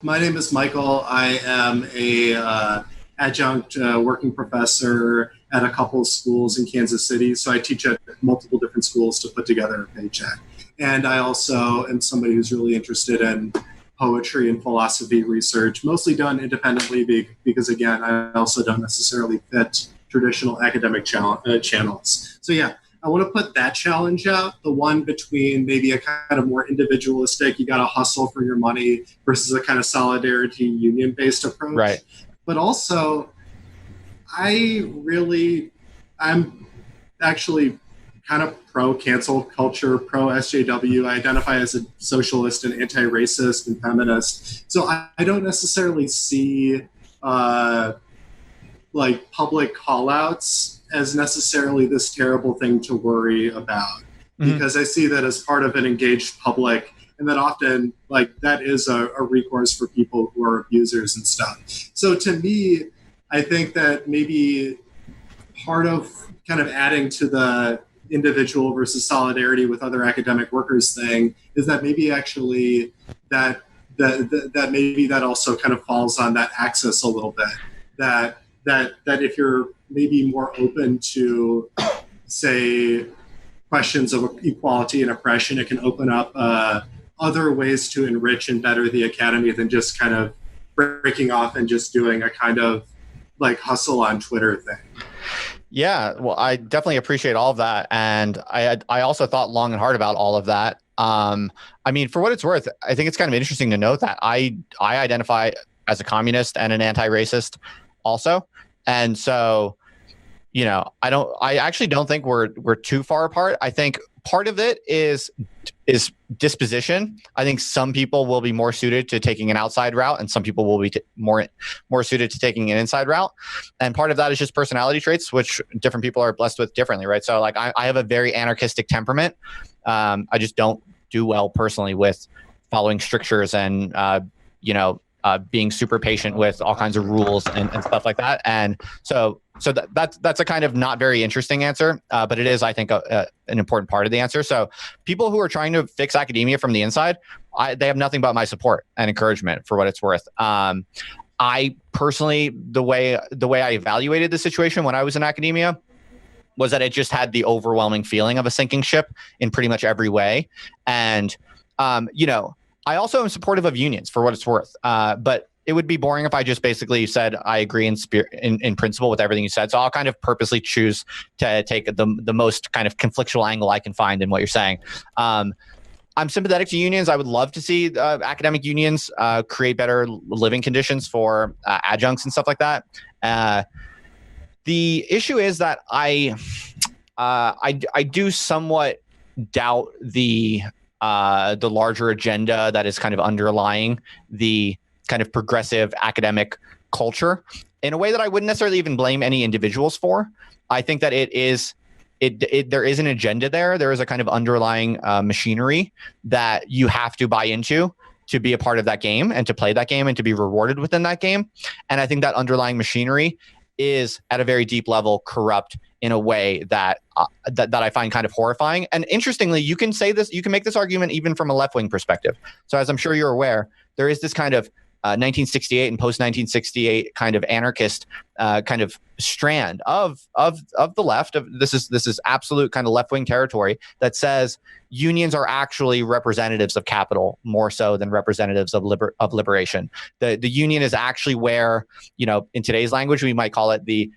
My name is Michael. I am a adjunct working professor at a couple of schools in Kansas City. So I teach at multiple different schools to put together a paycheck. And I also am somebody who's really interested in poetry and philosophy research, mostly done independently because, again, I also don't necessarily fit traditional academic channels. So yeah, I want to put that challenge out, the one between maybe a kind of more individualistic, you got to hustle for your money versus a kind of solidarity union-based approach. Right. But also, I'm actually kind of pro-cancel culture, pro-SJW. I identify as a socialist and anti-racist and feminist. So I don't necessarily see like public call-outs as necessarily this terrible thing to worry about, because I see that as part of an engaged public, and that often like that is a recourse for people who are abusers and stuff. So to me, I think that maybe part of kind of adding to the individual versus solidarity with other academic workers thing is that maybe actually that maybe that also kind of falls on that axis a little bit, that if you're maybe more open to, say, questions of equality and oppression, it can open up other ways to enrich and better the academy than just kind of breaking off and just doing a kind of like hustle on Twitter thing. Yeah, well, I definitely appreciate all of that. And I also thought long and hard about all of that. I mean, for what it's worth, I think it's kind of interesting to note that I identify as a communist and an anti-racist also. And so, you know, I actually don't think we're too far apart. I think part of it is disposition. I think some people will be more suited to taking an outside route, and some people will be more suited to taking an inside route. And part of that is just personality traits, which different people are blessed with differently, right? So like I have a very anarchistic temperament. I just don't do well personally with following strictures and, being super patient with all kinds of rules and stuff like that. And so that's a kind of not very interesting answer, but it is, I think, an important part of the answer. So people who are trying to fix academia from the inside, they have nothing but my support and encouragement, for what it's worth. I personally, the way I evaluated the situation when I was in academia was that it just had the overwhelming feeling of a sinking ship in pretty much every way. And, I also am supportive of unions, for what it's worth. But it would be boring if I just basically said I agree in principle with everything you said. So I'll kind of purposely choose to take the most kind of conflictual angle I can find in what you're saying. I'm sympathetic to unions. I would love to see academic unions create better living conditions for adjuncts and stuff like that. The issue is that I do somewhat doubt the larger agenda that is kind of underlying the kind of progressive academic culture in a way that I wouldn't necessarily even blame any individuals for. I think that there is an agenda there. There is a kind of underlying machinery that you have to buy into to be a part of that game and to play that game and to be rewarded within that game. And I think that underlying machinery is at a very deep level corrupt in a way that I find kind of horrifying. And interestingly, you can make this argument even from a left-wing perspective. So as I'm sure you're aware, there is this kind of 1968 and post-1968 kind of anarchist kind of strand of the left. This is absolute kind of left-wing territory that says unions are actually representatives of capital more so than representatives of liberation. The union is actually where, in today's language, we might call it the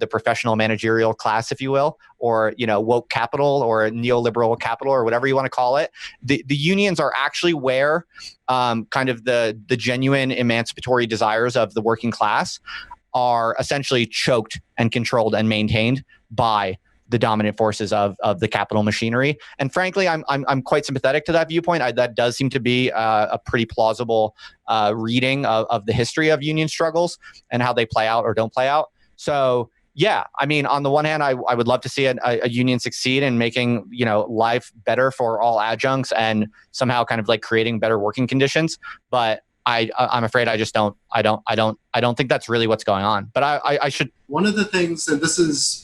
professional managerial class, if you will, or woke capital or neoliberal capital or whatever you want to call it. The unions are actually where kind of the genuine emancipatory desires of the working class are essentially choked and controlled and maintained by the dominant forces of the capital machinery. And frankly, I'm quite sympathetic to that viewpoint. That does seem to be a pretty plausible reading of the history of union struggles and how they play out or don't play out. So yeah, I mean, on the one hand, I would love to see a union succeed in making life better for all adjuncts and somehow kind of like creating better working conditions. But I'm afraid I don't think that's really what's going on. But I should. One of the things, and this is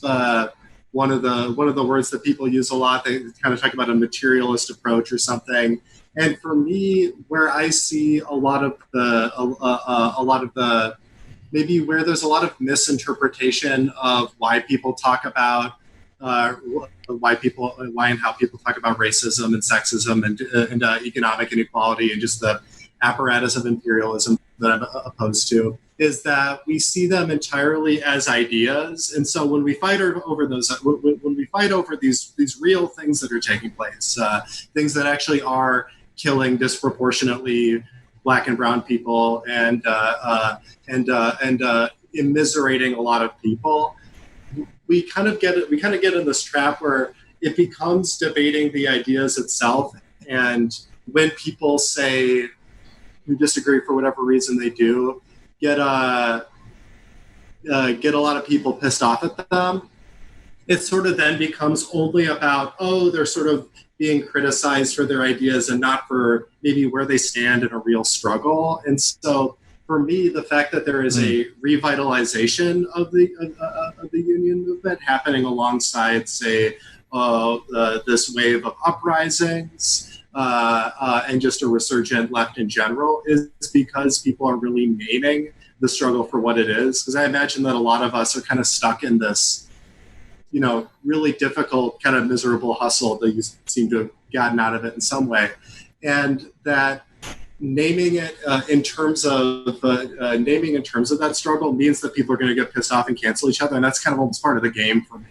one of the words that people use a lot, they kind of talk about a materialist approach or something. And for me, where I see a lot of the maybe where there's a lot of misinterpretation of why people talk about why and how people talk about racism and sexism and economic inequality and just the apparatus of imperialism that I'm opposed to, is that we see them entirely as ideas. And so when we fight over those, when we fight over these real things that are taking place, things that actually are killing disproportionately Black and brown people and immiserating a lot of people, we kind of get in this trap where it becomes debating the ideas itself. And when people say who disagree for whatever reason they do, get a lot of people pissed off at them. It sort of then becomes only about, they're sort of being criticized for their ideas and not for maybe where they stand in a real struggle. And so for me, the fact that there is a revitalization of the union movement happening alongside, say, this wave of uprisings and just a resurgent left in general is because people are really naming the struggle for what it is. Because I imagine that a lot of us are kind of stuck in this, really difficult, kind of miserable hustle that you seem to have gotten out of it in some way. And that naming it in terms of that struggle means that people are going to get pissed off and cancel each other. And that's kind of almost part of the game for me.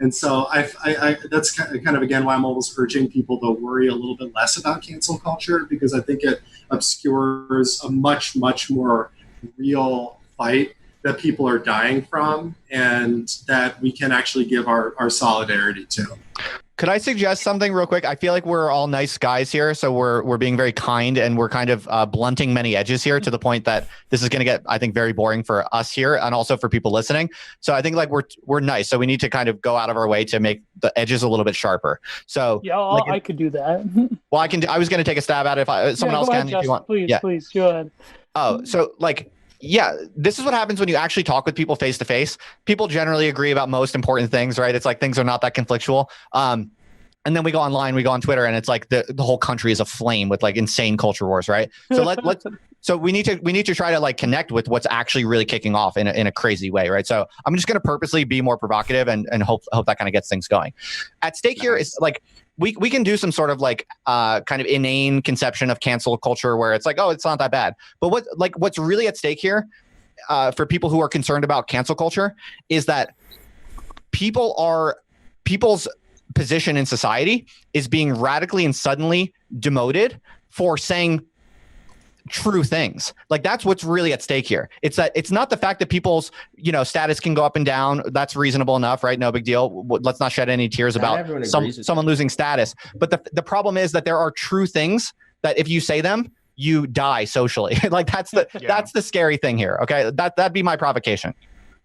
And so I that's kind of, again, why I'm almost urging people to worry a little bit less about cancel culture, because I think it obscures a much, much more real fight that people are dying from and that we can actually give our solidarity to. Could I suggest something real quick? I feel like we're all nice guys here, so we're being very kind, and we're kind of blunting many edges here to the point that this is going to get, I think, very boring for us here and also for people listening. So I think like we're nice, so we need to kind of go out of our way to make the edges a little bit sharper. So yeah, I could do that. Well, I was going to take a stab at it. If someone else can, if you want. Please, go ahead. Oh, so like. Yeah, this is what happens when you actually talk with people face to face. People generally agree about most important things, right? It's like things are not that conflictual. And then we go online, we go on Twitter, and it's like the whole country is aflame with like insane culture wars, right? So so we need to try to like connect with what's actually really kicking off in a crazy way, right? So I'm just going to purposely be more provocative and hope that kind of gets things going. At stake here is like. We can do some sort of like kind of inane conception of cancel culture where it's like, it's not that bad. But what's really at stake here for people who are concerned about cancel culture is that people's position in society is being radically and suddenly demoted for saying true things. Like that's what's really at stake here. It's that it's not the fact that people's status can go up and down. That's reasonable enough, right? No big deal. Let's not shed any tears about someone losing status. But the problem is that there are true things that if you say them, you die socially. Like that's the scary thing here. Okay, that'd be my provocation.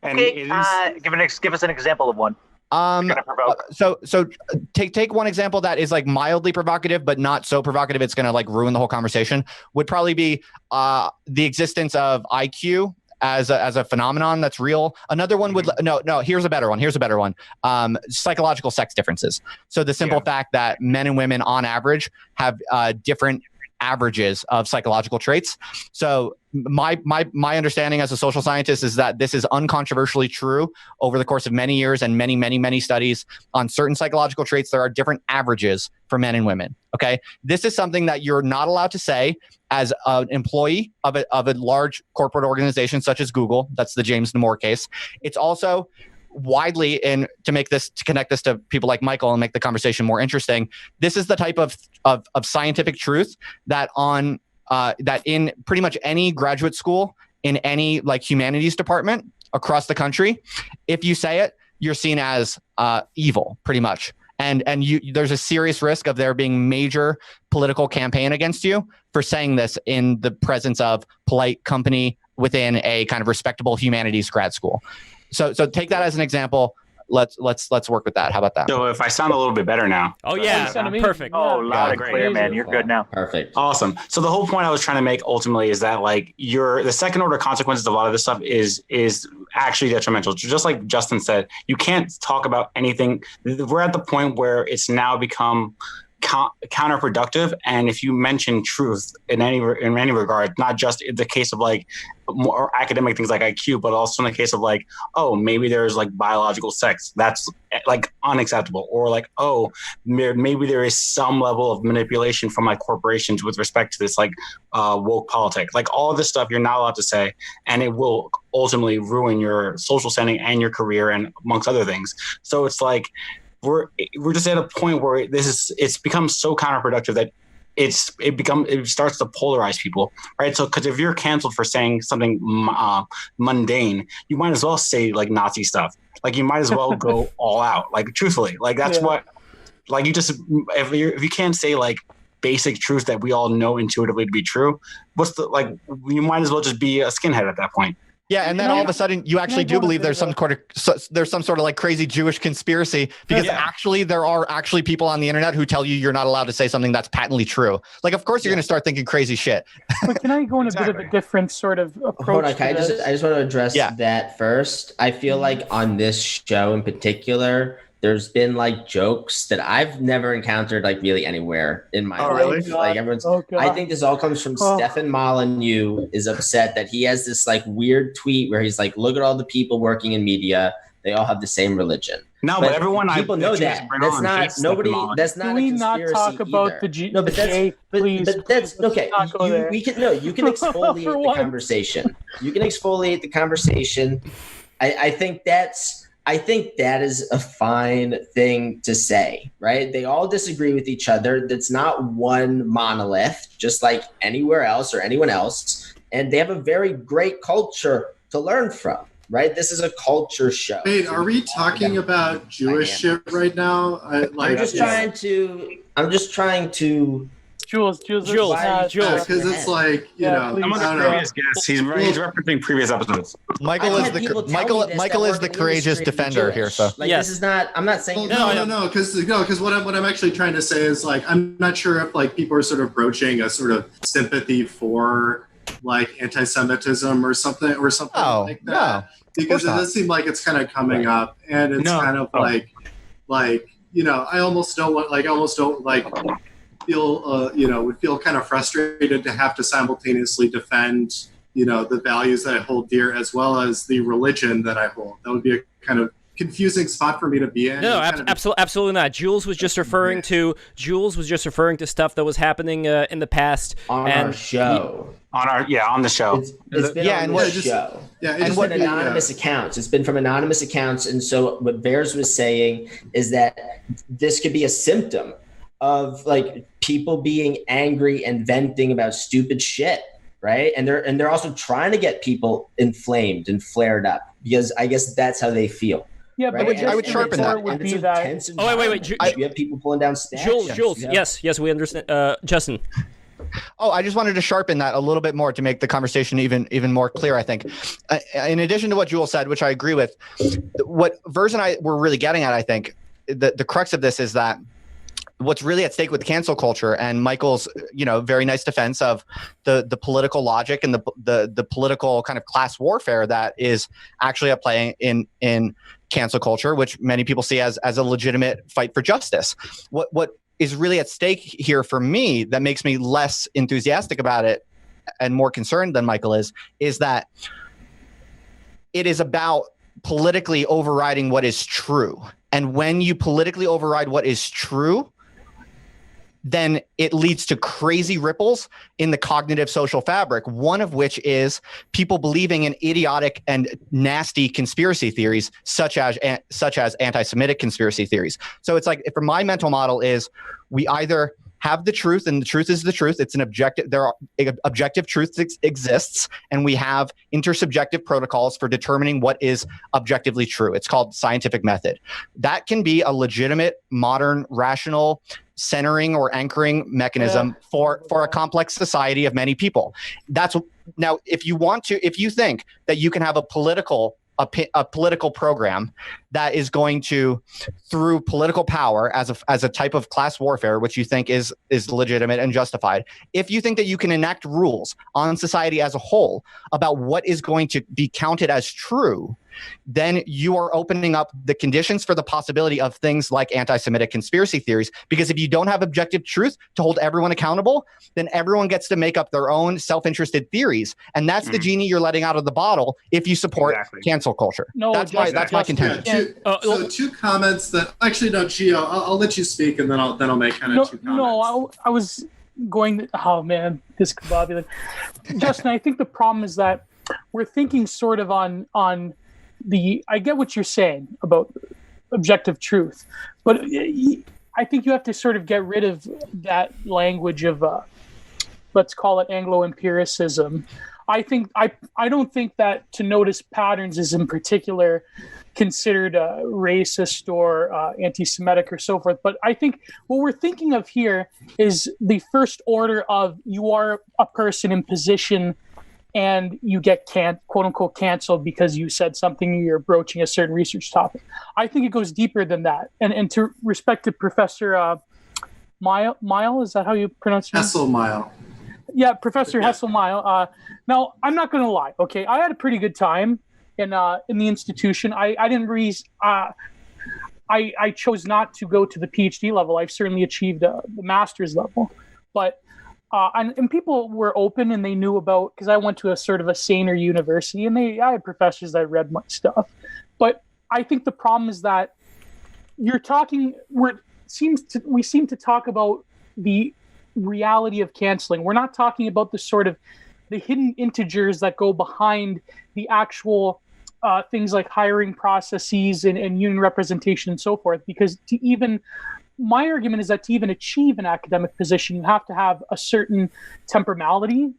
And give us an example of one. So take one example that is like mildly provocative, but not so provocative it's going to like ruin the whole conversation. Would probably be the existence of IQ as a phenomenon that's real. Another one would no. Here's a better one. Psychological sex differences. So the simple fact that men and women on average have different averages of psychological traits. So my understanding as a social scientist is that this is uncontroversially true over the course of many years and many studies on certain psychological traits. There are different averages for men and women. Okay. This is something that you're not allowed to say as an employee of a large corporate organization such as Google. That's the James Damore case. It's also widely, and to connect this to people like Michael and make the conversation more interesting, this is the type of scientific truth that in pretty much any graduate school in any like humanities department across the country, if you say it, you're seen as evil pretty much. And there's a serious risk of there being major political campaign against you for saying this in the presence of polite company within a kind of respectable humanities grad school. So take that as an example. Let's work with that. How about that? So if I sound a little bit better now. Oh yeah, perfect. Oh, loud and clear, man. You're good now. Perfect. Awesome. So the whole point I was trying to make ultimately is that like the second order consequences of a lot of this stuff is actually detrimental. Just like Justin said, you can't talk about anything. We're at the point where it's now become counterproductive. And if you mention truth in any regard, not just in the case of like more academic things like IQ, but also in the case of like, oh, maybe there's like biological sex, that's like unacceptable, or like, oh, maybe there is some level of manipulation from like corporations with respect to this like woke politic, like all this stuff you're not allowed to say, and it will ultimately ruin your social standing and your career and amongst other things. So it's like we're just at a point where it's become so counterproductive that it starts to polarize people, right? So because if you're canceled for saying something mundane, you might as well say like Nazi stuff. Like you might as well go all out. Like truthfully, like that's what. Like you just if you can't say like basic truths that we all know intuitively to be true, what's the like? You might as well just be a skinhead at that point. Yeah, and then all of a sudden you actually do believe there's some sort of like crazy Jewish conspiracy, because actually there are actually people on the internet who tell you you're not allowed to say something that's patently true. Like, of course you're going to start thinking crazy shit. But can I go in a bit of a different sort of approach? Hold on, I just want to address that first. I feel like on this show in particular, there's been like jokes that I've never encountered like really anywhere in my life. Really? Like everyone's, I think this all comes from Stefan Molyneux is upset that he has this like weird tweet where he's like, look at all the people working in media. They all have the same religion. No, but everyone people know that. That's not nobody. That's not. Can we not talk about the G? No, but that's but that's okay. We can you can exfoliate the conversation. You can exfoliate the conversation. I think that is a fine thing to say, right? They all disagree with each other. That's not one monolith, just like anywhere else or anyone else. And they have a very great culture to learn from, right? This is a culture show. Wait, are we talking about Jewish shit right now? I'm just trying to. Jules. Because it's like, you know, I'm on the previous guest. He's referencing previous episodes. Michael is the courageous defender here. So like, this is not. I'm not saying no. Because what I'm actually trying to say is like I'm not sure if like people are sort of broaching a sort of sympathy for like anti-Semitism or something like that. No, because it does seem like it's kind of coming up, and it's kind of like you know, I almost don't would feel kind of frustrated to have to simultaneously defend, you know, the values that I hold dear as well as the religion that I hold. That would be a kind of confusing spot for me to be in. No, absolutely not. Jules was just referring to stuff that was happening in the past on our show. On the show. It's been on the show. Yeah, it's been anonymous accounts. It's been from anonymous accounts, and so what Bears was saying is that this could be a symptom of like people being angry and venting about stupid shit, right? And they're also trying to get people inflamed and flared up because I guess that's how they feel. Yeah, right? but I would sharpen that. Would be that. Oh wait! You have people pulling down stats. Jules, yes, we understand. Justin. Oh, I just wanted to sharpen that a little bit more to make the conversation even more clear, I think. In addition to what Jules said, which I agree with, what Vers and I were really getting at, I think, the crux of this is that what's really at stake with cancel culture and Michael's, you know, very nice defense of the political logic and the political kind of class warfare that is actually at play in cancel culture, which many people see as a legitimate fight for justice. What is really at stake here for me that makes me less enthusiastic about it and more concerned than Michael is that it is about politically overriding what is true. And when you politically override what is true, then it leads to crazy ripples in the cognitive social fabric, one of which is people believing in idiotic and nasty conspiracy theories, such as anti-Semitic conspiracy theories. So it's like, for my mental model is we either have the truth, and the truth is the truth. It's an objective. Objective truth exists, and we have intersubjective protocols for determining what is objectively true. It's called scientific method. That can be a legitimate, modern, rational centering or anchoring mechanism for a complex society of many people. Now, if you think that you can have a political program that is going to, through political power as a type of class warfare, which you think is legitimate and justified, if you think that you can enact rules on society as a whole about what is going to be counted as true, then you are opening up the conditions for the possibility of things like anti-Semitic conspiracy theories. Because if you don't have objective truth to hold everyone accountable, then everyone gets to make up their own self-interested theories. And that's the genie you're letting out of the bottle if you support cancel culture. No, that's my contention. So two comments that actually, no, Gio, I'll let you speak, and then I'll make kind of two comments. No, I was going to, oh man, this combobulated. Justin, I think the problem is that we're thinking sort of on the, I get what you're saying about objective truth, but I think you have to sort of get rid of that language of, let's call it Anglo-empiricism. I don't think that to notice patterns is in particular considered racist or anti-Semitic or so forth. But I think what we're thinking of here is the first order of you are a person in position and you get quote unquote canceled because you said something, you're broaching a certain research topic. I think it goes deeper than that. And to respect to Professor Mial, is that how you pronounce it? Hessel-Mial. Yeah, Professor Hessel-Mial. Now, I'm not going to lie. Okay, I had a pretty good time in the institution. I didn't really. I chose not to go to the PhD level. I've certainly achieved the master's level, but and people were open and they knew about, because I went to a sort of a saner university, and I had professors that read my stuff. But I think the problem is that we seem to talk about the reality of canceling. We're not talking about the hidden integers that go behind the actual things like hiring processes and union representation and so forth. Because my argument is that to even achieve an academic position, you have to have a certain temperament,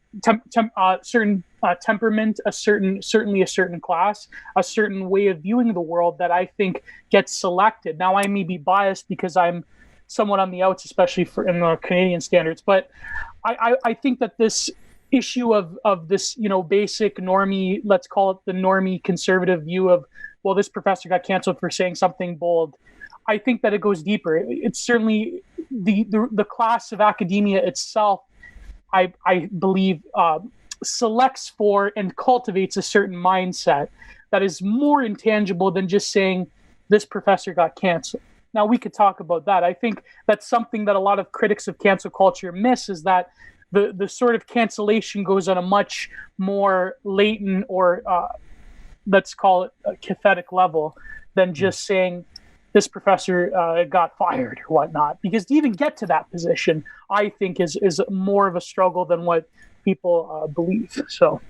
certainly a certain class, a certain way of viewing the world that I think gets selected. Now, I may be biased because I'm somewhat on the outs, especially in the Canadian standards, but I think that this issue of this, basic normie, let's call it the normie conservative view of, well, this professor got canceled for saying something bold. I think that it goes deeper. It's certainly the class of academia itself, I believe, selects for and cultivates a certain mindset that is more intangible than just saying this professor got canceled. Now, we could talk about that. I think that's something that a lot of critics of cancel culture miss, is that the sort of cancellation goes on a much more latent or let's call it a cathetic level than just saying this professor got fired or whatnot. Because to even get to that position, I think is more of a struggle than what people believe. So.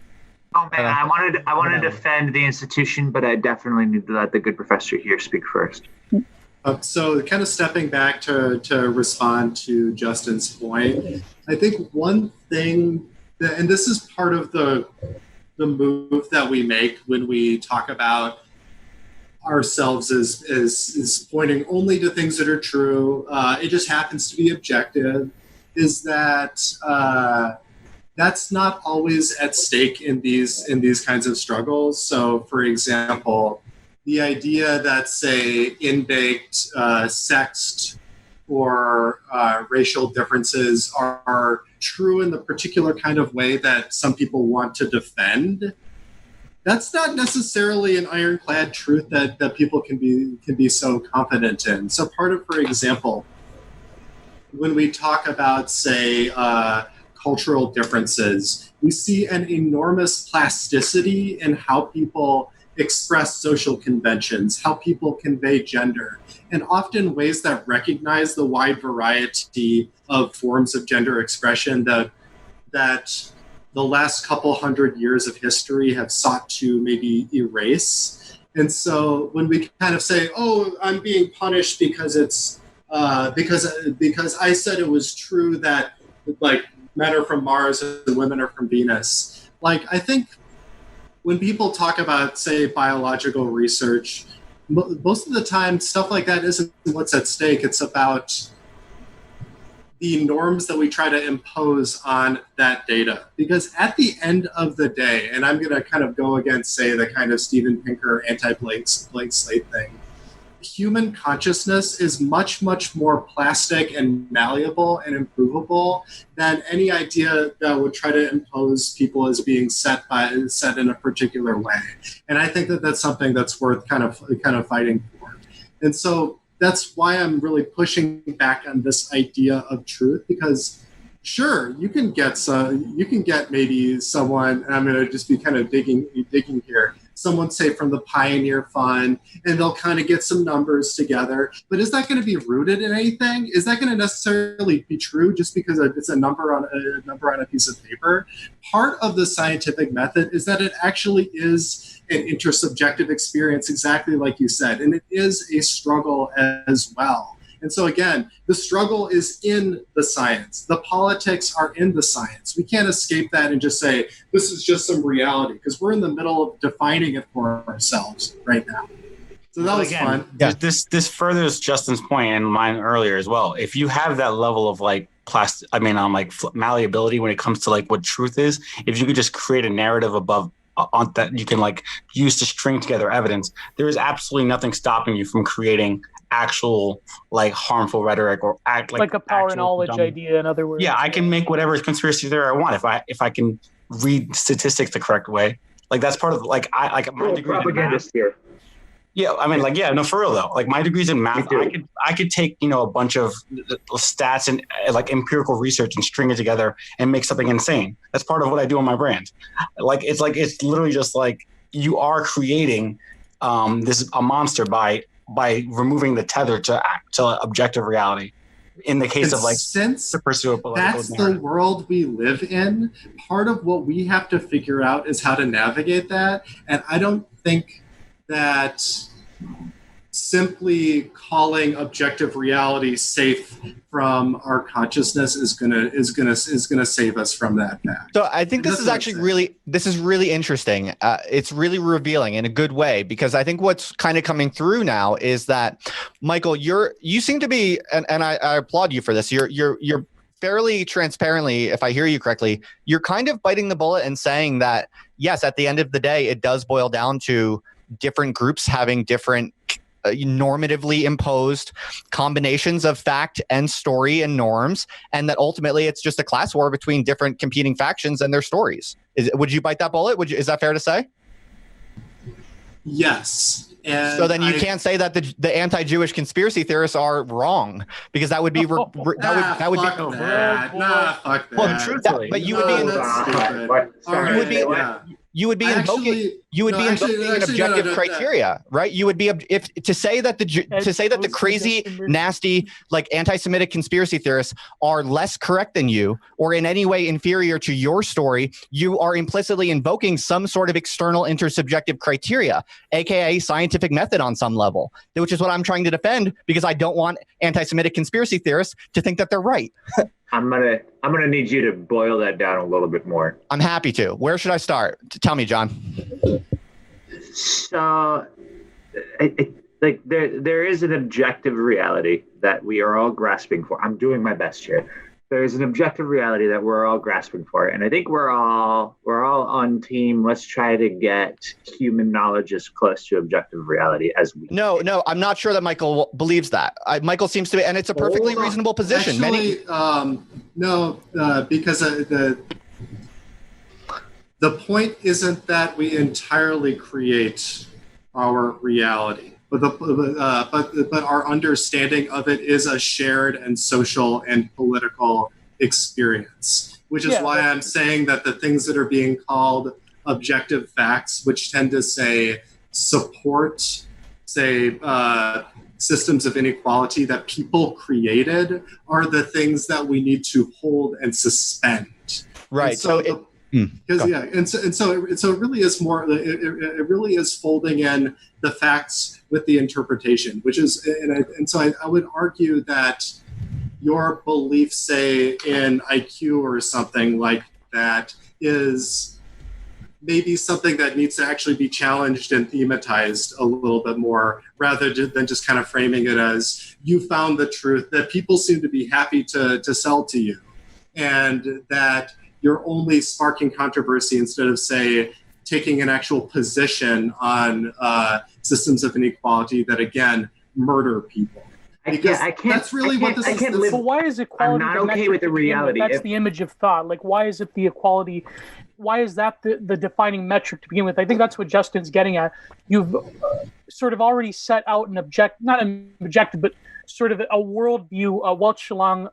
Oh man, I wanted to defend the institution, but I definitely need to let the good professor here speak first. So kind of stepping back to respond to Justin's point, I think one thing and this is part of the move that we make when we talk about ourselves is pointing only to things that are true. It just happens to be objective. Is that that's not always at stake in these kinds of struggles. So, for example, the idea that, say, in-baked sext or racial differences are true in the particular kind of way that some people want to defend, that's not necessarily an ironclad truth that people can be so confident in. So for example, when we talk about, say, cultural differences, we see an enormous plasticity in how people express social conventions, how people convey gender, and often ways that recognize the wide variety of forms of gender expression that the last couple hundred years of history have sought to maybe erase. And so when we kind of say, oh, I'm being punished because it's because I said it was true that like men are from Mars and women are from Venus. Like, I think when people talk about, say, biological research, most of the time stuff like that isn't what's at stake. It's about the norms that we try to impose on that data. Because at the end of the day, and I'm going to kind of go against, say, the kind of Steven Pinker anti-blank slate thing, human consciousness is much, much more plastic and malleable and improvable than any idea that would try to impose people as being set in a particular way. And I think that that's something that's worth kind of fighting for. And so that's why I'm really pushing back on this idea of truth, because sure, you can get maybe someone, and I'm going to just be kind of digging here, someone say from the Pioneer Fund, and they'll kind of get some numbers together. But is that going to be rooted in anything? Is that going to necessarily be true just because it's a number on a piece of paper? Part of the scientific method is that it actually is an intersubjective experience, exactly like you said, and it is a struggle as well. And so again, the struggle is in the science. The politics are in the science. We can't escape that and just say, this is just some reality, because we're in the middle of defining it for ourselves right now. So that was fun. Yeah. This furthers Justin's point and mine earlier as well. If you have that level of malleability when it comes to like what truth is, if you could just create a narrative above on that you can like use to string together evidence, there is absolutely nothing stopping you from creating actual like harmful rhetoric or act like a power knowledge idea, in other words. Yeah, I can make whatever conspiracy theory I want if I can read statistics the correct way. Like that's part of my degree propagandist here. Yeah, I mean, for real though. Like my degree's in math, I could take a bunch of stats and like empirical research and string it together and make something insane. That's part of what I do on my brand. It's literally just like you are creating a monster by removing the tether to objective reality. In the case of since the pursuit of political that's narrative. The world we live in, part of what we have to figure out is how to navigate that. And I don't think that simply calling objective reality safe from our consciousness is gonna save us from that fact. So I think this is actually really interesting. It's really revealing in a good way, because I think what's kind of coming through now is that, Michael, you seem to be, and I applaud you for this. You're fairly transparently, if I hear you correctly, you're kind of biting the bullet and saying that yes, at the end of the day, it does boil down to different groups having different normatively imposed combinations of fact and story and norms, and that ultimately it's just a class war between different competing factions and their stories. Would you bite that bullet? Is that fair to say? Yes. And so then you can't say that the anti-Jewish conspiracy theorists are wrong, because that would be fuck that. Well, truthfully, but you would be invoking an objective criteria, right? You would be to say that the crazy, nasty, like anti-Semitic conspiracy theorists are less correct than you or in any way inferior to your story. You are implicitly invoking some sort of external intersubjective criteria, aka scientific method on some level, which is what I'm trying to defend, because I don't want anti-Semitic conspiracy theorists to think that they're right. I'm gonna need you to boil that down a little bit more. I'm happy to. Where should I start? Tell me, John. So, there is an objective reality that we are all grasping for. I'm doing my best here. There is an objective reality that we're all grasping for, and I think we're all on team. Let's try to get human knowledge as close to objective reality as we No, I'm not sure that Michael believes that. Michael seems to be, and it's a perfectly reasonable position. Actually, because the point isn't that we entirely create our reality. But our understanding of it is a shared and social and political experience, which is why I'm saying that the things that are being called objective facts, which tend to support systems of inequality that people created, are the things that we need to hold and suspend. Right. So it really is more. It really is folding in the facts with the interpretation, which is, so I would argue that your belief, say in IQ or something like that, is maybe something that needs to actually be challenged and thematized a little bit more, rather than just kind of framing it as you found the truth that people seem to be happy to sell to you, and that you're only sparking controversy instead of, say, taking an actual position on systems of inequality that, again, murder people. That's really what this is. But why is equality? I'm not okay with the reality. That's the image of thought. Like, why is it the equality? Why is that the defining metric to begin with? I think that's what Justin's getting at. You've sort of already set out not an objective, but sort of a worldview, a Welch-Long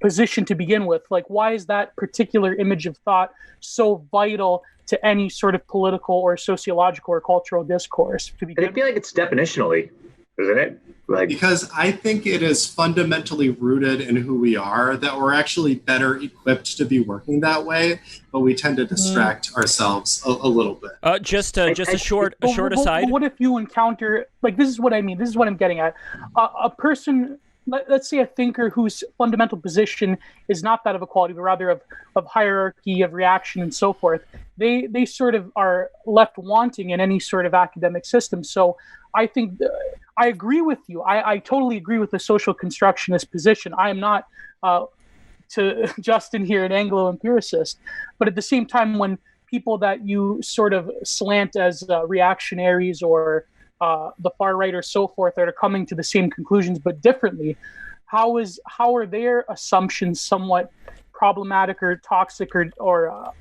position to begin with. Like, why is that particular image of thought so vital to any sort of political or sociological or cultural discourse? I feel like it's definitionally, isn't it? Because I think it is fundamentally rooted in who we are, that we're actually better equipped to be working that way, but we tend to distract ourselves a little bit. Just a short aside. What if you encounter, like, this is what I mean, this is what I'm getting at. A person, let's say a thinker whose fundamental position is not that of equality, but rather of hierarchy, of reaction, and so forth. They sort of are left wanting in any sort of academic system. So I think I agree with you. I totally agree with the social constructionist position. I am not, to Justin here, an Anglo-empiricist. But at the same time, when people that you sort of slant as reactionaries or the far right or so forth that are coming to the same conclusions but differently, how are their assumptions somewhat problematic or toxic or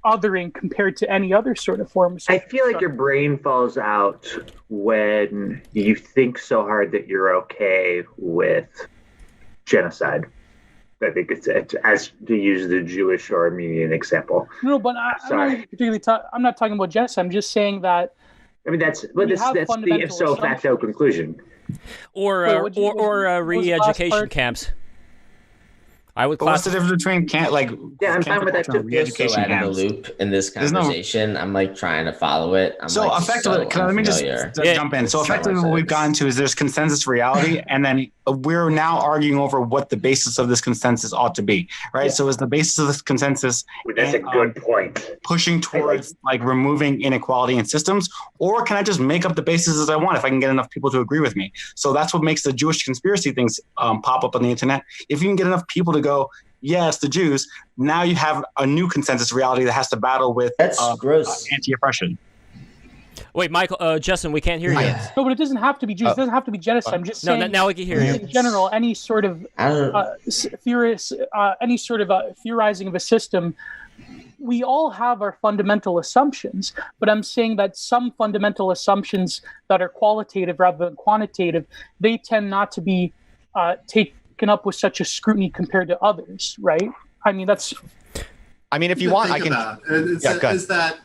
othering compared to any other sort of form? I feel like your brain falls out when you think so hard that you're okay with genocide. I think it's as to use the Jewish or Armenian example. No, but I'm not talking about genocide. I'm just saying that. I mean, that's the ipso facto conclusion. Or re-education camps. I would class the difference between I'm fine with that too. Re-education camps. Out of the loop in this conversation. I'm like trying to follow it. Effectively, let me just jump in. So effectively, what we've gotten to is there's consensus reality, and then we're now arguing over what the basis of this consensus ought to be, right? Yeah. So is the basis of this consensus? That's a good point. Pushing towards removing inequality in systems, or can I just make up the basis as I want if I can get enough people to agree with me? So that's what makes the Jewish conspiracy things pop up on the internet. If you can get enough people to go, yes, the Jews, now you have a new consensus reality that has to battle with anti-oppression. Wait, Michael, Justin, we can't hear you. No, but it doesn't have to be Jews. It doesn't have to be genocide. I'm just saying. No, now we can hear you. In general, any sort of theorizing of a system, we all have our fundamental assumptions. But I'm saying that some fundamental assumptions that are qualitative rather than quantitative, they tend not to be taken up with such a scrutiny compared to others, right? I mean, that's. I mean, if you want, I can. Is that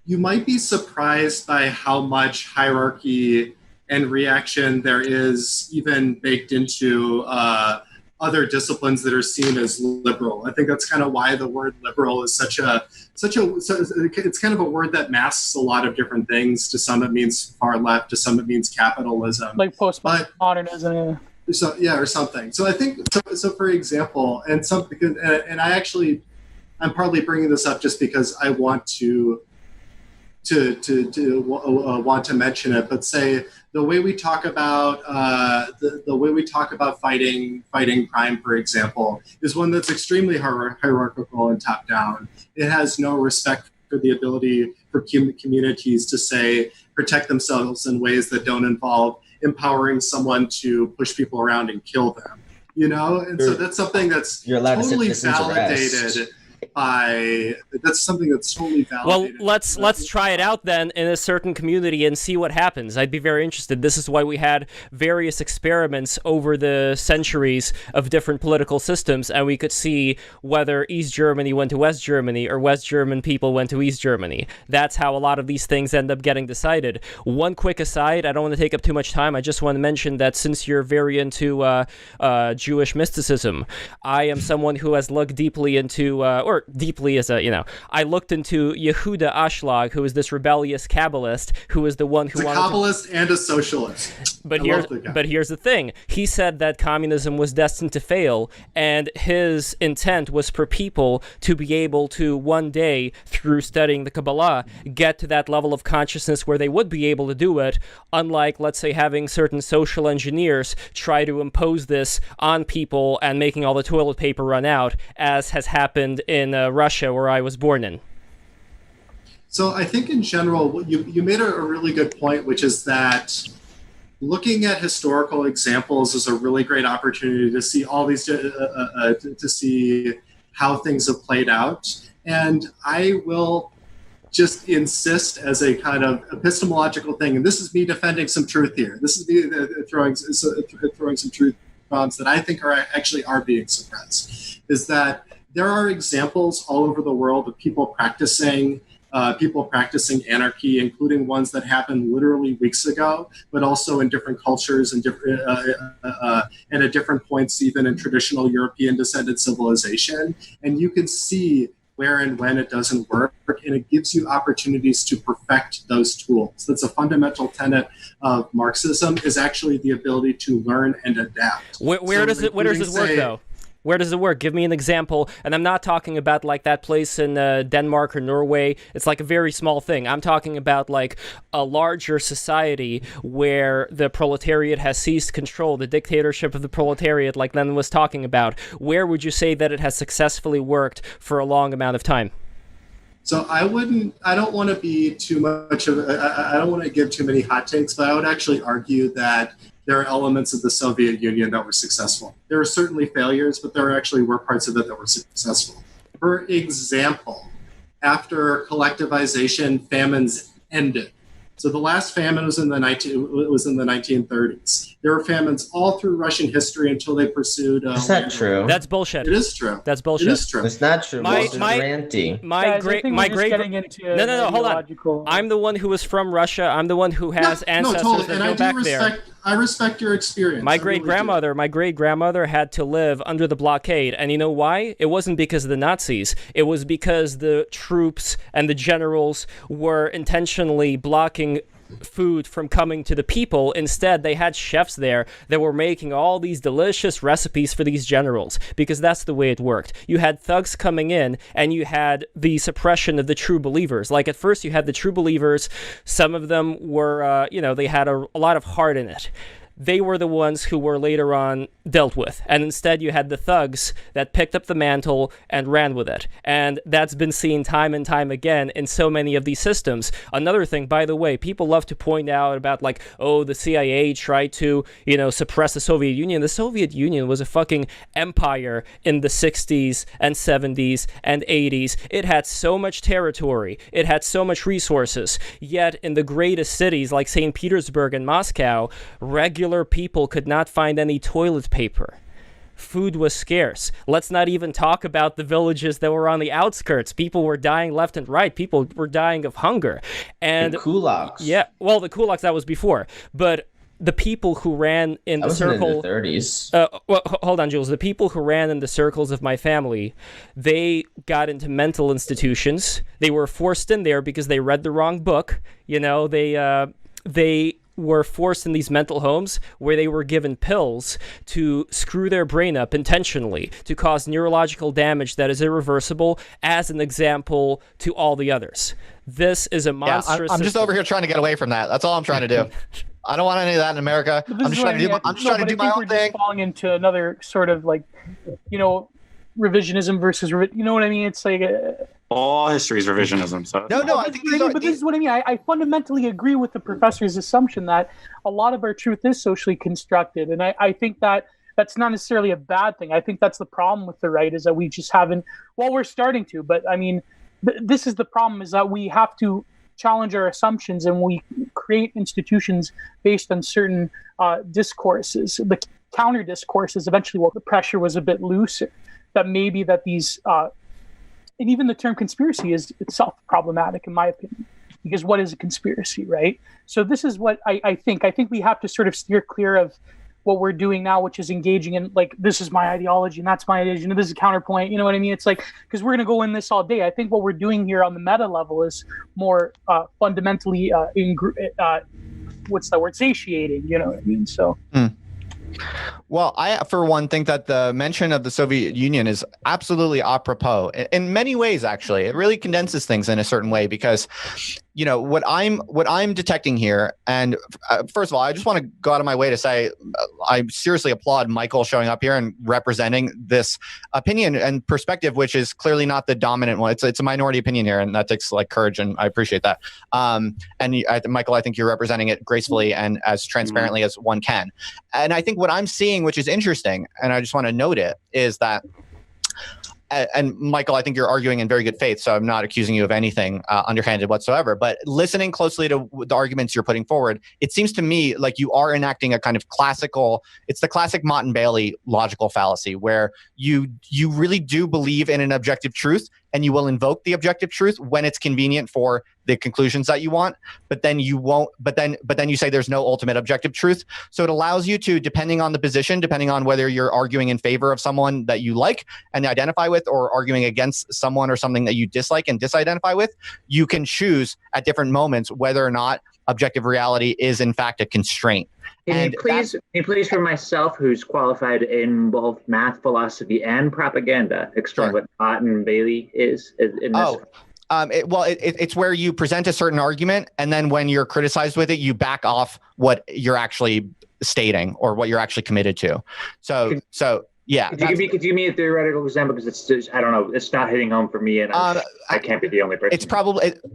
you might be surprised by how much hierarchy and reaction there is even baked into other disciplines that are seen as liberal. I think that's kind of why the word liberal is it's kind of a word that masks a lot of different things. To some it means far left, to some it means capitalism. Like postmodernism. Or something. So I think, for example, I'm partly bringing this up just because I want to want to mention it, but say the way we talk about fighting crime, for example, is one that's extremely hierarchical and top down. It has no respect for the ability for communities to say protect themselves in ways that don't involve empowering someone to push people around and kill them. And so that's something that's totally validated. That's something that's totally validated. Well, let's try it out then in a certain community and see what happens. I'd be very interested. This is why we had various experiments over the centuries of different political systems, and we could see whether East Germany went to West Germany or West German people went to East Germany. That's how a lot of these things end up getting decided. One quick aside, I don't want to take up too much time. I just want to mention that since you're very into Jewish mysticism, I am someone who has looked deeply into I looked into Yehuda Ashlag, who is this rebellious Kabbalist, who is the one who wanted a Kabbalist and a socialist. But here's the thing. He said that communism was destined to fail, and his intent was for people to be able to one day, through studying the Kabbalah, get to that level of consciousness where they would be able to do it, unlike, let's say, having certain social engineers try to impose this on people and making all the toilet paper run out, as has happened in Russia, where I was born in. So I think in general, you made a really good point, which is that looking at historical examples is a really great opportunity to see all these, to see how things have played out. And I will just insist as a kind of epistemological thing, and this is me defending some truth here. This is me throwing some truth bombs that I think are being suppressed, is that there are examples all over the world of people practicing anarchy, including ones that happened literally weeks ago, but also in different cultures and and at different points, even in traditional European descended civilization. And you can see where and when it doesn't work, and it gives you opportunities to perfect those tools. That's a fundamental tenet of Marxism, is actually the ability to learn and adapt. Where does it work, though? Where does it work? Give me an example. And I'm not talking about like that place in Denmark or Norway. It's like a very small thing. I'm talking about like a larger society where the proletariat has seized control, the dictatorship of the proletariat, like Lenin was talking about. Where would you say that it has successfully worked for a long amount of time? So I don't want to be too much of, I don't want to give too many hot takes, but I would actually argue that there are elements of the Soviet Union that were successful. There are certainly failures, but there actually were parts of it that were successful. For example, after collectivization, famines ended. So the last famine was in the 1930s. There were famines all through Russian history until they pursued. Is that true? That's bullshit. It is true. That's bullshit. It is true. It's not true. My great. No. Hold on. I'm the one who was from Russia. I'm the one who has ancestors that go back there. I respect your experience. My great grandmother had to live under the blockade, and you know why? It wasn't because of the Nazis. It was because the troops and the generals were intentionally blocking food from coming to the people. Instead, they had chefs there that were making all these delicious recipes for these generals, because that's the way it worked. You had thugs coming in, and you had the suppression of the true believers. Like at first, you had the true believers. Some of them were, they had a lot of heart in it. They were the ones who were later on dealt with. And instead, you had the thugs that picked up the mantle and ran with it. And that's been seen time and time again in so many of these systems. Another thing, by the way, people love to point out about like, oh, the CIA tried to, suppress the Soviet Union. The Soviet Union was a fucking empire in the 60s and 70s and 80s. It had so much territory. It had so much resources. Yet in the greatest cities like St. Petersburg and Moscow, regular people could not find any toilet paper. Food was scarce. Let's not even talk about the villages that were on the outskirts. People were dying left and right. People were dying of hunger. And the kulaks. Yeah, well, the kulaks, that was before. But the people who ran in the circle... in the 30s. Hold on, Jules. The people who ran in the circles of my family, they got into mental institutions. They were forced in there because they read the wrong book. They were forced in these mental homes where they were given pills to screw their brain up intentionally to cause neurological damage that is irreversible, as an example to all the others. This is a monstrous I'm just over here trying to get away from that. That's all I'm trying to do. I don't want any of that in America. I'm just trying to do my own thing. We're falling into another sort of like, revisionism versus, you know what I mean? It's like all history is revisionism. So no, I think this is what I mean. I fundamentally agree with the professor's assumption that a lot of our truth is socially constructed, and I think that that's not necessarily a bad thing. I think that's the problem with the right, is that we just haven't. Well, we're starting to, but I mean, this is the problem: is that we have to challenge our assumptions, and we create institutions based on certain discourses. The counter discourses eventually, the pressure was a bit looser. That maybe that these, and even the term conspiracy is itself problematic, in my opinion, because what is a conspiracy, right? So this is what I think. I think we have to sort of steer clear of what we're doing now, which is engaging in like, this is my ideology and that's my ideology and this is a counterpoint. You know what I mean? It's like, because we're going to go in this all day. I think what we're doing here on the meta level is more fundamentally, what's that word? Satiating. You know what I mean? So. Well, I, for one, think that the mention of the Soviet Union is absolutely apropos in many ways, actually. It really condenses things in a certain way, because what I'm detecting here, and first of all, I just want to go out of my way to say I seriously applaud Michael showing up here and representing this opinion and perspective, which is clearly not the dominant one. It's a minority opinion here, and that takes like courage, and I appreciate that. Michael, I think you're representing it gracefully and as transparently as one can. And I think what I'm seeing, which is interesting, and I just want to note it, is that. And Michael, I think you're arguing in very good faith, so I'm not accusing you of anything underhanded whatsoever. But listening closely to the arguments you're putting forward, it seems to me like you are enacting a kind of it's the classic Mott and Bailey logical fallacy, where you really do believe in an objective truth, and you will invoke the objective truth when it's convenient for the conclusions that you want, but then you won't. But then you say there's no ultimate objective truth. So it allows you to, depending on the position, depending on whether you're arguing in favor of someone that you like and identify with, or arguing against someone or something that you dislike and disidentify with, you can choose at different moments whether or not objective reality is in fact a constraint. Can you please, for myself, who's qualified in both math, philosophy, and propaganda, explain what Mott and Bailey is in this? It's where you present a certain argument, and then when you're criticized with it, you back off what you're actually stating or what you're actually committed to. Yeah. Could you give me a theoretical example? Because it's just, I don't know, it's not hitting home for me, and I can't be the only person.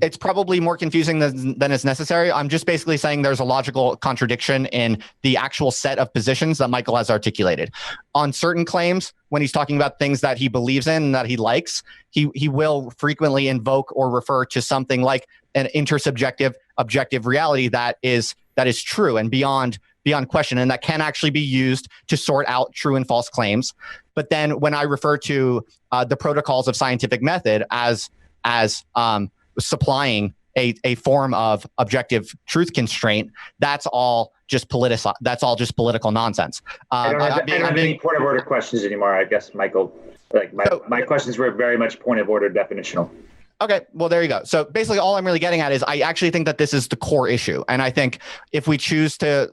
It's probably more confusing than is necessary. I'm just basically saying there's a logical contradiction in the actual set of positions that Michael has articulated. On certain claims, when he's talking about things that he believes in and that he likes, he will frequently invoke or refer to something like an intersubjective objective reality that is true and beyond question, and that can actually be used to sort out true and false claims. But then when I refer to the protocols of scientific method as supplying a form of objective truth constraint, that's all just political nonsense. I don't have any point of order questions anymore, I guess, Michael. My questions were very much point of order definitional. Okay, well, there you go. So basically all I'm really getting at is I actually think that this is the core issue. And I think if we choose to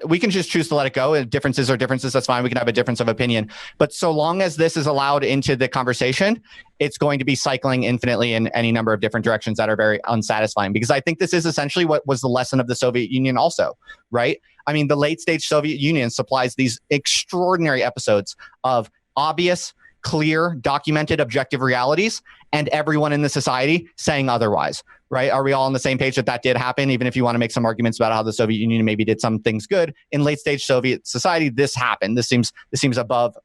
we can just choose to let it go. If differences are differences, that's fine. We can have a difference of opinion. But so long as this is allowed into the conversation, it's going to be cycling infinitely in any number of different directions that are very unsatisfying. Because I think this is essentially what was the lesson of the Soviet Union also, right? I mean, the late stage Soviet Union supplies these extraordinary episodes of obvious, clear, documented, objective realities, and everyone in the society saying otherwise, right? Are we all on the same page that did happen? Even if you want to make some arguments about how the Soviet Union maybe did some things good, in late stage Soviet society, this happened. This seems above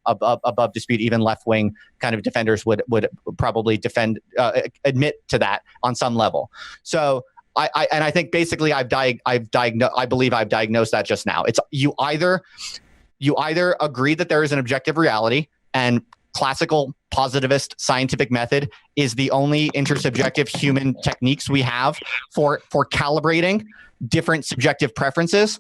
dispute. Even left wing kind of defenders would probably admit to that on some level. So I think basically I believe I've diagnosed that just now. It's you either agree that there is an objective reality, and classical positivist scientific method is the only intersubjective human techniques we have for calibrating different subjective preferences.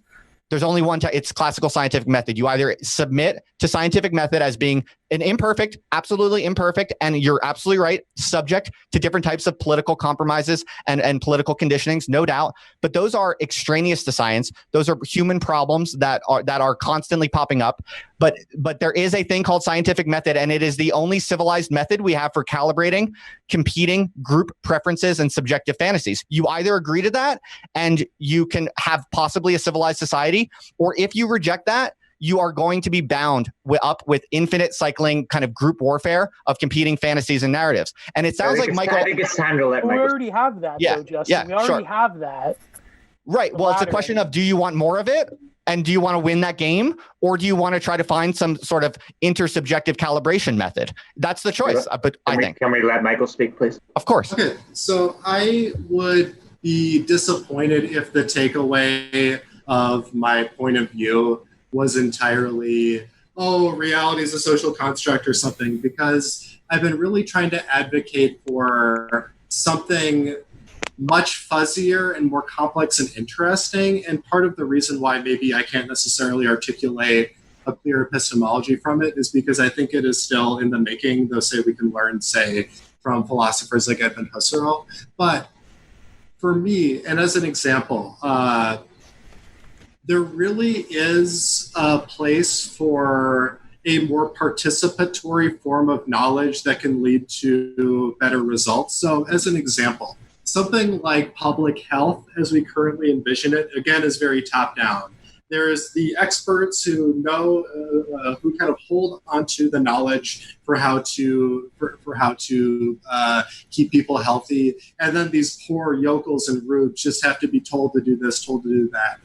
There's only one. It's classical scientific method. You either submit to scientific method as being an imperfect, absolutely imperfect, and you're absolutely right, subject to different types of political compromises and political conditionings, no doubt. But those are extraneous to science. Those are human problems that are constantly popping up. But there is a thing called scientific method, and it is the only civilized method we have for calibrating competing group preferences and subjective fantasies. You either agree to that, and you can have possibly a civilized society, or if you reject that, you are going to be bound up with infinite cycling kind of group warfare of competing fantasies and narratives. And it sounds like Michael. I think it's time to let Michael. We already have that, though, Justin. We already have that. Right. Well, it's a question of, do you want more of it? And do you want to win that game, or do you want to try to find some sort of intersubjective calibration method? That's the choice. Can we let Michael speak, please? Of course. Okay. So I would be disappointed if the takeaway of my point of view was entirely, reality is a social construct or something, because I've been really trying to advocate for something much fuzzier and more complex and interesting. And part of the reason why maybe I can't necessarily articulate a clear epistemology from it is because I think it is still in the making, though say we can learn, say, from philosophers like Edmund Husserl. But for me, and as an example, there really is a place for a more participatory form of knowledge that can lead to better results. So as an example, something like public health, as we currently envision it, again, is very top-down. There's the experts who know, who kind of hold onto the knowledge for how to keep people healthy, and then these poor yokels and rubes just have to be told to do this, told to do that.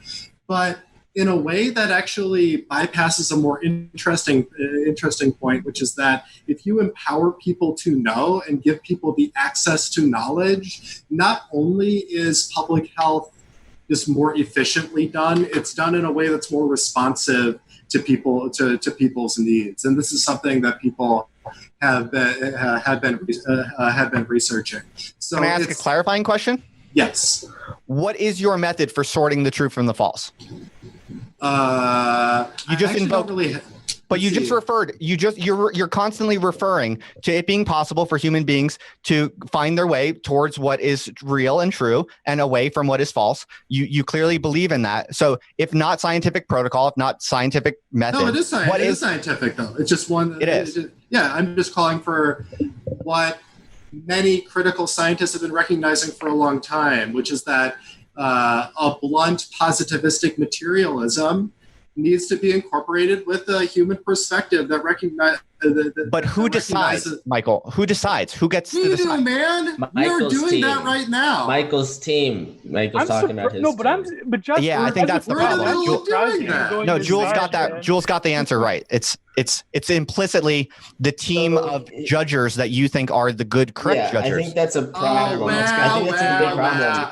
But in a way that actually bypasses a more interesting point, which is that if you empower people to know and give people the access to knowledge, not only is public health just more efficiently done, it's done in a way that's more responsive to people, to people's needs. And this is something that people have been researching. So can I ask a clarifying question? Yes. What is your method for sorting the true from the false? You just invoked, but you just referred. You're constantly referring to it being possible for human beings to find their way towards what is real and true, and away from what is false. You clearly believe in that. So, if not scientific protocol, if not scientific method, no, it is scientific. It is scientific, though. It's just one. It is. Yeah, I'm just calling for what many critical scientists have been recognizing for a long time, which is that a blunt positivistic materialism needs to be incorporated with a human perspective that recognizes. But who decides, Michael? Who decides? Who gets to decide? You do, man. You're doing that right now. Michael's team. Michael's talking about his team. I think that's the problem. No, Jules got that. Man. Jules got the answer right. It's implicitly the team of judges that you think are the good, correct judges. I think that's a problem. I think that's a big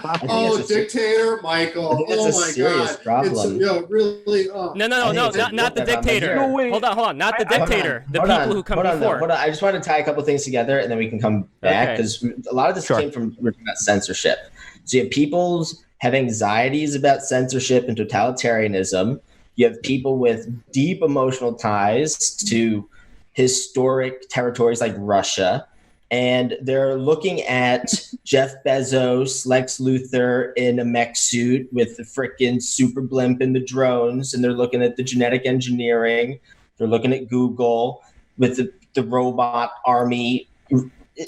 problem. Oh, dictator, Michael. That's a serious problem. It's really. No, not the dictator. No, wait. Hold on. Not the dictator. The people who come before. Hold on. I just want to tie a couple things together, and then we can come back, because a lot of this came from about censorship. So you have people have anxieties about censorship and totalitarianism. You have people with deep emotional ties to historic territories like Russia, and they're looking at Jeff Bezos, Lex Luthor in a mech suit with the frickin' super blimp and the drones, and they're looking at the genetic engineering. They're looking at Google with the robot army,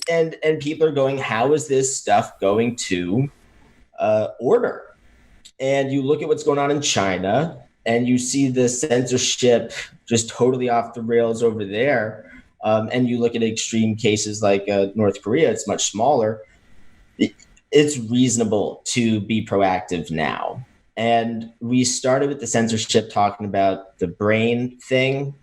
and people are going, how is this stuff going to order? And you look at what's going on in China, and you see the censorship just totally off the rails over there. And you look at extreme cases like North Korea, it's much smaller. It's reasonable to be proactive now. And we started with the censorship talking about the brain thing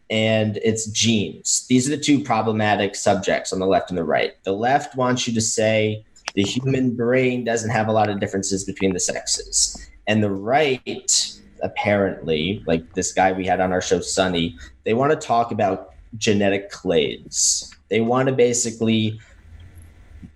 and its genes. These are the two problematic subjects on the left and the right. The left wants you to say the human brain doesn't have a lot of differences between the sexes. And the right, apparently, like this guy we had on our show, Sonny, they want to talk about genetic clades. They want to basically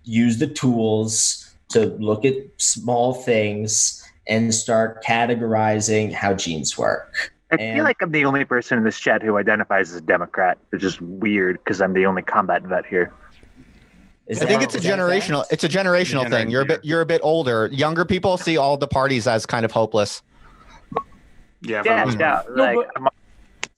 use the tools to look at small things and start categorizing how genes work. I feel like I'm the only person in this chat who identifies as a Democrat, which is weird because I'm the only combat vet here. I think it's a generational thing. You're a bit older. Younger people see all the parties as kind of hopeless. Yeah. Like,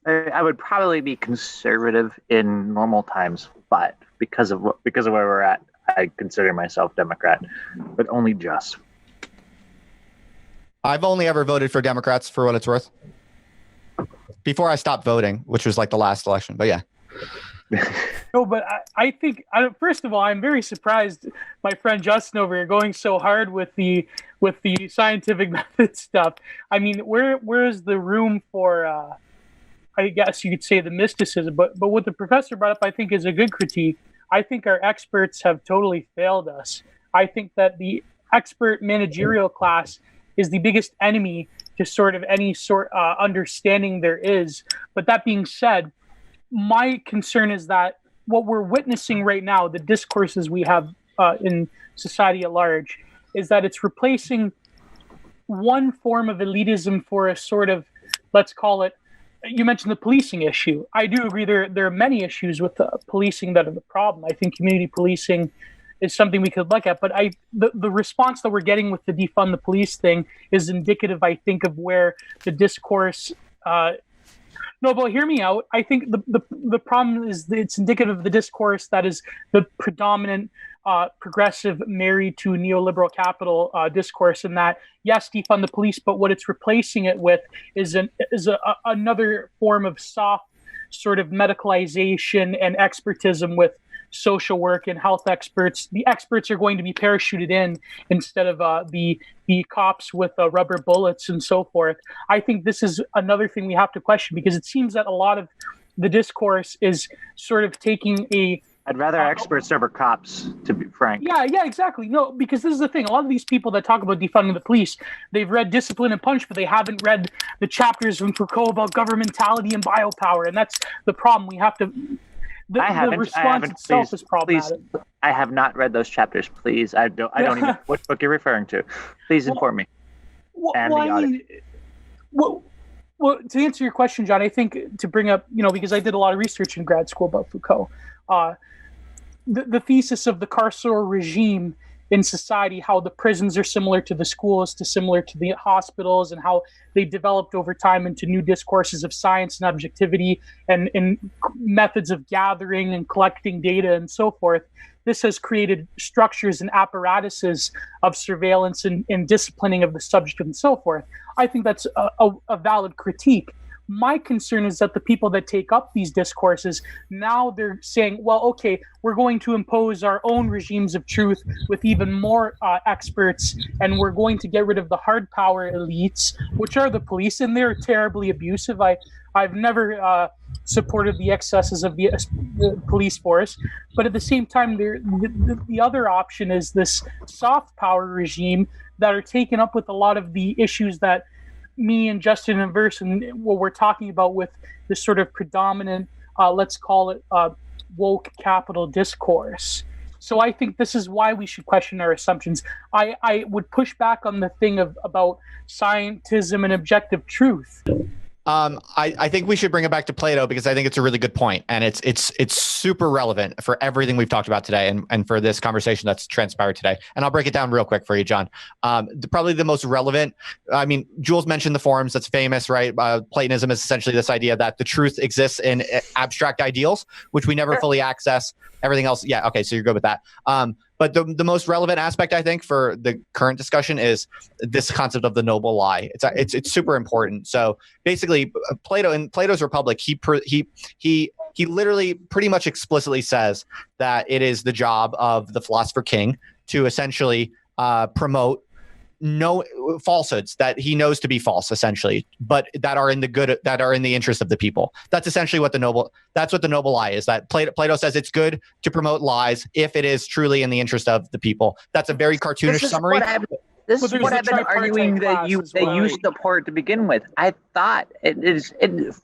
I would probably be conservative in normal times, but because of where we're at, I consider myself Democrat, but only just. I've only ever voted for Democrats for what it's worth. Before I stopped voting, which was like the last election, but yeah. No, but I think, first of all, I'm very surprised my friend Justin over here going so hard with the scientific method stuff. I mean, where is the room for, I guess you could say, the mysticism? But what the professor brought up, I think, is a good critique. I think our experts have totally failed us. I think that the expert managerial class is the biggest enemy to sort of any sort understanding there is. But that being said, my concern is that what we're witnessing right now, the discourses we have in society at large, is that it's replacing one form of elitism for a sort of, let's call it, you mentioned the policing issue. I do agree there are many issues with policing that are the problem. I think community policing is something we could look at, but the response that we're getting with the defund the police thing is indicative, I think, of where the discourse no, but hear me out. I think the problem is it's indicative of the discourse that is the predominant progressive married to neoliberal capital discourse, in that, yes, defund the police, but what it's replacing it with is another form of soft sort of medicalization and expertism with social work and health experts. The experts are going to be parachuted in instead of the cops with rubber bullets and so forth. I think this is another thing we have to question, because it seems that a lot of the discourse is sort of taking a... I'd rather experts over cops, to be frank. Yeah, exactly. No, because this is the thing. A lot of these people that talk about defunding the police, they've read Discipline and Punch, but they haven't read the chapters from Foucault about governmentality and biopower. And that's the problem. We have to... The response itself is problematic. Please, I have not read those chapters. Please, I don't even know what book you're referring to. Please inform me. Well, to answer your question, John, I think to bring up, because I did a lot of research in grad school about Foucault, the thesis of the carceral regime in society, how the prisons are similar to the schools, similar to the hospitals, and how they developed over time into new discourses of science and objectivity and methods of gathering and collecting data and so forth. This has created structures and apparatuses of surveillance and disciplining of the subject and so forth. I think that's a valid critique. My concern is that the people that take up these discourses, now they're saying, well, okay, we're going to impose our own regimes of truth with even more experts, and we're going to get rid of the hard power elites, which are the police, and they're terribly abusive. I've never supported the excesses of the police force, but at the same time, the other option is this soft power regime that are taken up with a lot of the issues that me and Justin and Verse and what we're talking about with this sort of predominant, let's call it woke capital discourse. So I think this is why we should question our assumptions. I would push back on the thing about scientism and objective truth. I think we should bring it back to Plato, because I think it's a really good point, and it's super relevant for everything we've talked about today and for this conversation that's transpired today. And I'll break it down real quick for you, John. Probably the most relevant, Jules mentioned the forms. That's famous, right? Platonism is essentially this idea that the truth exists in abstract ideals, which we never fully access. Everything else, yeah, okay, so you're good with that. But the most relevant aspect, I think, for the current discussion is this concept of the noble lie. It's super important. So basically, Plato in Plato's Republic, he literally pretty much explicitly says that it is the job of the philosopher king to essentially promote falsehoods that he knows to be false, essentially, but that are in the interest of the people. That's essentially what the noble lie is. That Plato says it's good to promote lies if it is truly in the interest of the people. That's a very cartoonish summary. This is what I've been arguing that you support to begin with. I thought it is,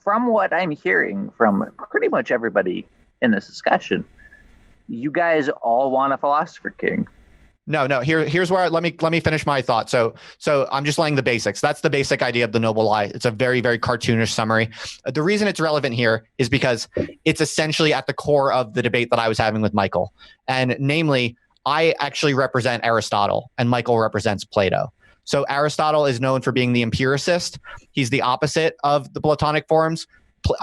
from what I'm hearing from pretty much everybody in this discussion, you guys all want a philosopher king. No. Here's where let me finish my thought. So I'm just laying the basics. That's the basic idea of the noble lie. It's a very, very cartoonish summary. The reason it's relevant here is because it's essentially at the core of the debate that I was having with Michael, and namely, I actually represent Aristotle, and Michael represents Plato. So Aristotle is known for being the empiricist. He's the opposite of the Platonic forms.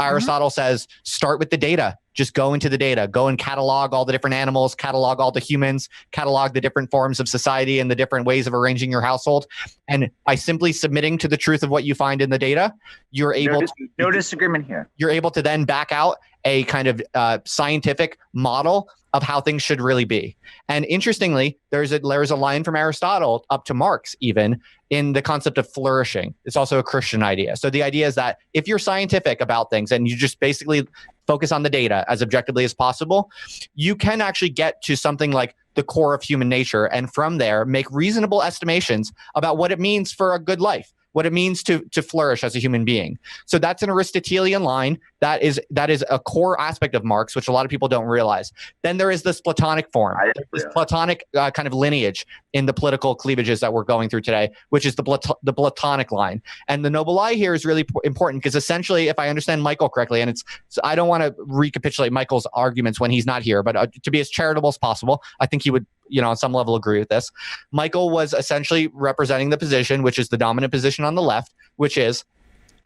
Aristotle says, start with the data. Just go into the data, go and catalog all the different animals, catalog all the humans, catalog the different forms of society and the different ways of arranging your household. And by simply submitting to the truth of what you find in the data, you're able no disagreement here. You're able to then back out a kind of scientific model of how things should really be. And interestingly, there's a line from Aristotle up to Marx even in the concept of flourishing. It's also a Christian idea. So the idea is that if you're scientific about things and you just basically focus on the data as objectively as possible, you can actually get to something like the core of human nature, and from there make reasonable estimations about what it means for a good life, what it means to flourish as a human being. So that's an Aristotelian line. That is a core aspect of Marx, which a lot of people don't realize. Then there is this Platonic form, this Platonic kind of lineage in the political cleavages that we're going through today, which is the Platonic line. And the noble lie here is really important because essentially, if I understand Michael correctly, and I don't want to recapitulate Michael's arguments when he's not here, but to be as charitable as possible, I think he would, on some level agree with this. Michael was essentially representing the position, which is the dominant position on the left, which is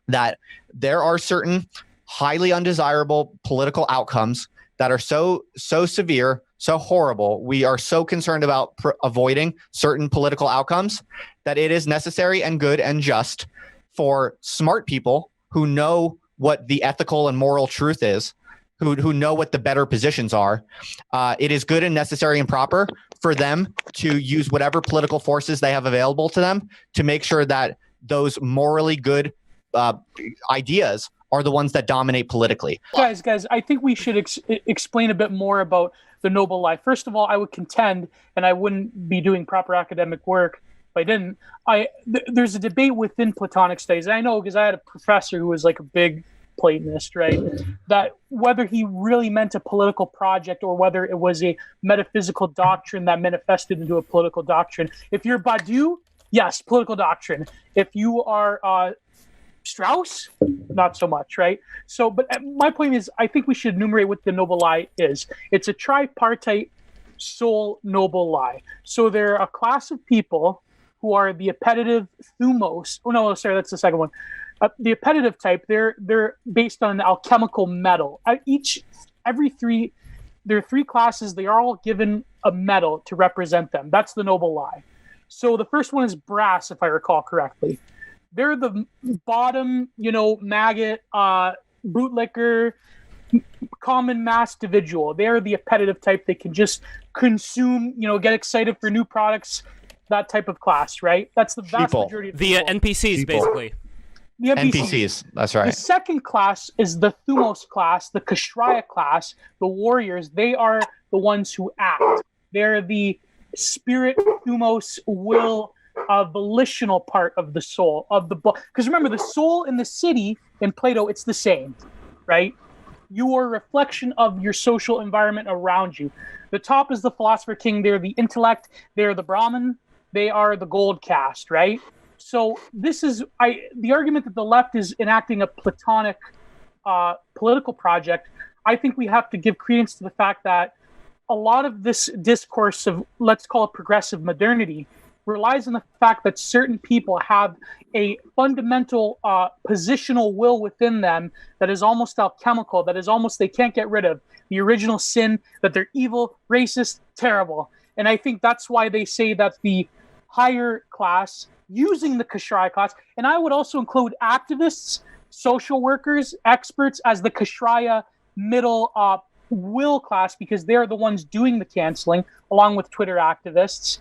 that there are certain highly undesirable political outcomes that are so severe, so horrible, we are so concerned about avoiding certain political outcomes that it is necessary and good and just for smart people who know what the ethical and moral truth is, who know what the better positions are. It is good and necessary and proper for them to use whatever political forces they have available to them to make sure that those morally good ideas are the ones that dominate politically. Guys, I think we should explain a bit more about the noble lie. First of all, I would contend, and I wouldn't be doing proper academic work if I didn't. There's a debate within Platonic studies. I know because I had a professor who was like a big Platonist, right? That whether he really meant a political project or whether it was a metaphysical doctrine that manifested into a political doctrine. If you're Badiou, yes, political doctrine. If you are Strauss, not so much, right? So, but my point is, I think we should enumerate what the noble lie is. It's a tripartite soul noble lie. So they're a class of people who are the appetitive thumos. Oh no, sorry, that's the second one. The appetitive type. They're based on an alchemical metal. There are three classes. They are all given a metal to represent them. That's the noble lie. So the first one is brass, if I recall correctly. They're the bottom, maggot, bootlicker, common mass individual. They're the appetitive type. They can just consume, get excited for new products, that type of class, right? That's the vast majority of the NPCs, basically. The NPCs, that's right. The second class is the thumos class, the Kshatriya class, the warriors. They are the ones who act. They're the spirit, thumos, will, volitional part of the soul of the book. Because remember, the soul in the city in Plato, it's the same, right? You are a reflection of your social environment around you. The top is the philosopher king. They're the intellect. They're the Brahmin. They are the gold caste, right? So this is the argument that the left is enacting a Platonic political project. I think we have to give credence to the fact that a lot of this discourse of, let's call it progressive modernity, relies on the fact that certain people have a fundamental positional will within them that is almost alchemical, that is almost they can't get rid of. The original sin, that they're evil, racist, terrible. And I think that's why they say that the higher class, using the Kshatriya class, and I would also include activists, social workers, experts as the Kshatriya middle will class, because they're the ones doing the canceling, along with Twitter activists.